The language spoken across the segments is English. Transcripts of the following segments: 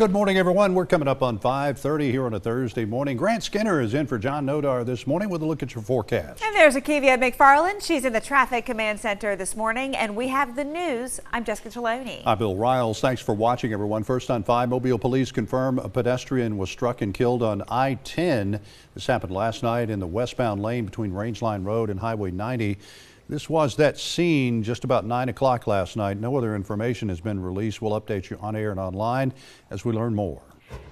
Good morning, everyone. We're coming up on 5:30 here on a Thursday morning. Grant Skinner is in for John Nodar this morning with a look at your forecast. And there's Akivia McFarland. She's in the Traffic Command Center this morning, and we have the news. I'm Jessica Trelawney. I'm Bill Riles. Thanks for watching, everyone. First on 5, Mobile police confirm a pedestrian was struck and killed on I-10. This happened last night in the westbound lane between Rangeline Road and Highway 90. This was that scene just about 9 o'clock last night. No other information has been released. We'll update you on air and online as we learn more.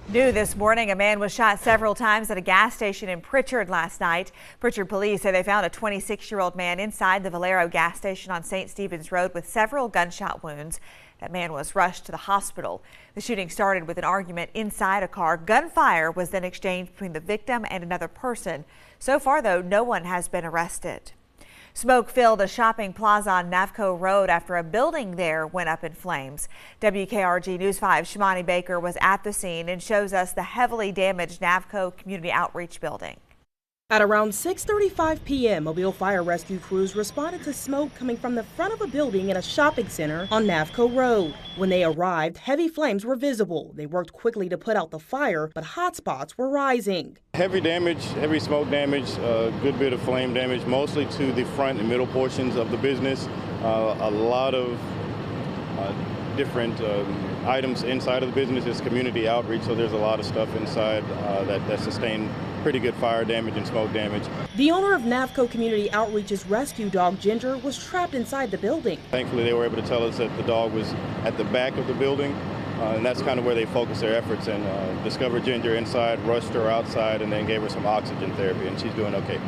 New this morning, a man was shot several times at a gas station in Pritchard last night. Pritchard police say they found a 26-year-old man inside the Valero gas station on St. Stephen's Road with several gunshot wounds. That man was rushed to the hospital. The shooting started with an argument inside a car. Gunfire was then exchanged between the victim and another person. So far, though, no one has been arrested. Smoke filled a shopping plaza on Navco Road after a building there went up in flames. WKRG News 5's Shimani Baker was at the scene and shows us the heavily damaged Navco Community Outreach building. At around 6:35 p.m., Mobile fire rescue crews responded to smoke coming from the front of a building in a shopping center on Navco Road. When they arrived, heavy flames were visible. They worked quickly to put out the fire, but hot spots were rising. Heavy damage, heavy smoke damage, a good bit of flame damage, mostly to the front and middle portions of the business. A lot of different items inside of the business. Is community outreach, so there's a lot of stuff inside that sustained pretty good fire damage and smoke damage. The owner of Navco Community Outreach's rescue dog, Ginger, was trapped inside the building. Thankfully, they were able to tell us that the dog was at the back of the building, and that's kind of where they focused their efforts and discovered Ginger inside, rushed her outside, and then gave her some oxygen therapy, and she's doing okay.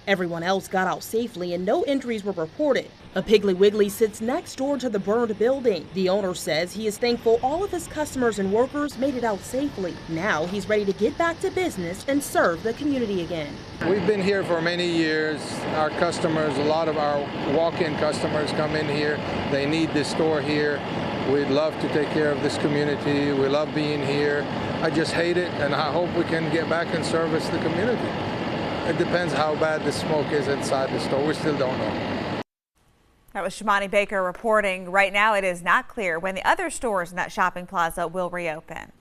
Everyone else got out safely and no injuries were reported. A Piggly Wiggly sits next door to the burned building. The owner says he is thankful all of his customers and workers made it out safely. Now he's ready to get back to business and serve the community again. We've been here for many years. Our customers, a lot of our walk-in customers come in here. They need this store here. We'd love to take care of this community. We love being here. I just hate it, and I hope we can get back and service the community. It depends how bad the smoke is inside the store. We still don't know. That was Shimani Baker reporting. Right now, it is not clear when the other stores in that shopping plaza will reopen.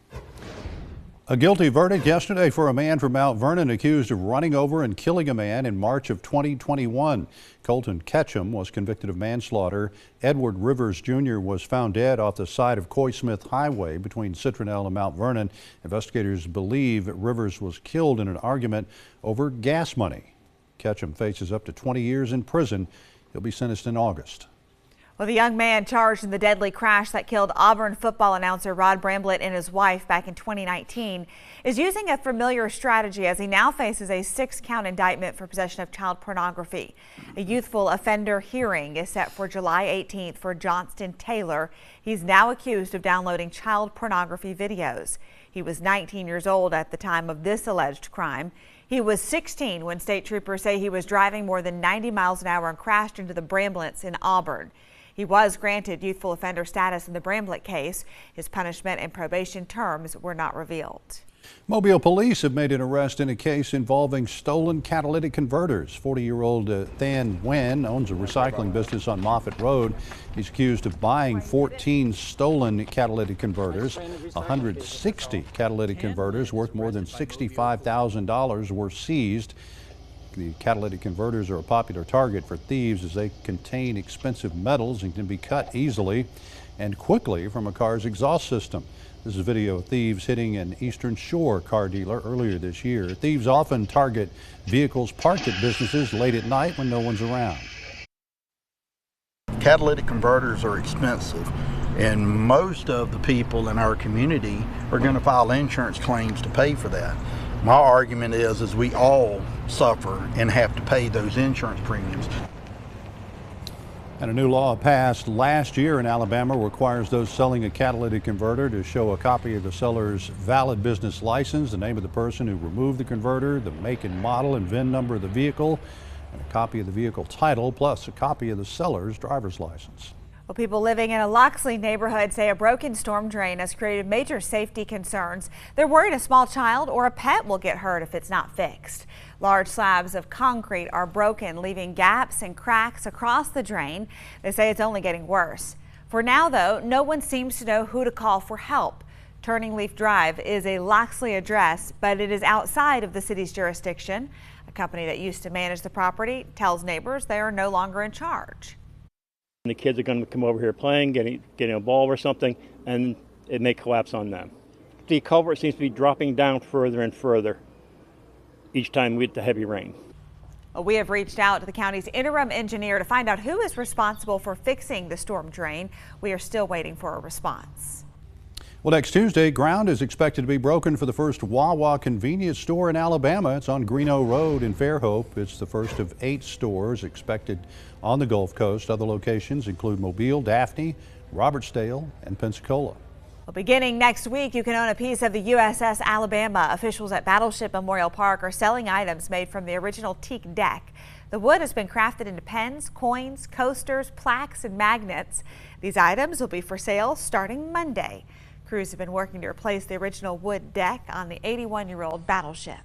A guilty verdict yesterday for a man from Mount Vernon accused of running over and killing a man in March of 2021. Colton Ketchum was convicted of manslaughter. Edward Rivers Jr. was found dead off the side of Coy Smith Highway between Citronelle and Mount Vernon. Investigators believe Rivers was killed in an argument over gas money. Ketchum faces up to 20 years in prison. He'll be sentenced in August. Well, the young man charged in the deadly crash that killed Auburn football announcer Rod Bramblett and his wife back in 2019 is using a familiar strategy as he now faces a 6-count indictment for possession of child pornography. A youthful offender hearing is set for July 18th for Johnston Taylor. He's now accused of downloading child pornography videos. He was 19 years old at the time of this alleged crime. He was 16 when state troopers say he was driving more than 90 miles an hour and crashed into the Bramblets in Auburn. He was granted youthful offender status in the Bramblett case. His punishment and probation terms were not revealed. Mobile police have made an arrest in a case involving stolen catalytic converters. 40-year-old Than Nguyen owns a recycling business on Moffett Road. He's accused of buying 14 stolen catalytic converters. 160 catalytic converters worth more than $65,000 were seized. The catalytic converters are a popular target for thieves as they contain expensive metals and can be cut easily and quickly from a car's exhaust system. This is video of thieves hitting an Eastern Shore car dealer earlier this year. Thieves often target vehicles parked at businesses late at night when no one's around. Catalytic converters are expensive, and most of the people in our community are going to file insurance claims to pay for that. My argument is we all suffer and have to pay those insurance premiums. And a new law passed last year in Alabama requires those selling a catalytic converter to show a copy of the seller's valid business license, the name of the person who removed the converter, the make and model and VIN number of the vehicle, and a copy of the vehicle title, plus a copy of the seller's driver's license. Well, people living in a Loxley neighborhood say a broken storm drain has created major safety concerns. They're worried a small child or a pet will get hurt if it's not fixed. Large slabs of concrete are broken, leaving gaps and cracks across the drain. They say it's only getting worse. For now, though, no one seems to know who to call for help. Turning Leaf Drive is a Loxley address, but it is outside of the city's jurisdiction. A company that used to manage the property tells neighbors they are no longer in charge. The kids are going to come over here playing, getting a ball or something, and it may collapse on them. The culvert seems to be dropping down further and further each time we get the heavy rain. We have reached out to the county's interim engineer to find out who is responsible for fixing the storm drain. We are still waiting for a response. Well, next Tuesday, ground is expected to be broken for the first Wawa convenience store in Alabama. It's on Greeno Road in Fairhope. It's the first of 8 stores expected on the Gulf Coast. Other locations include Mobile, Daphne, Robertsdale, and Pensacola. Well, beginning next week, you can own a piece of the USS Alabama. Officials at Battleship Memorial Park are selling items made from the original teak deck. The wood has been crafted into pens, coins, coasters, plaques, and magnets. These items will be for sale starting Monday. Crews have been working to replace the original wood deck on the 81-year-old battleship.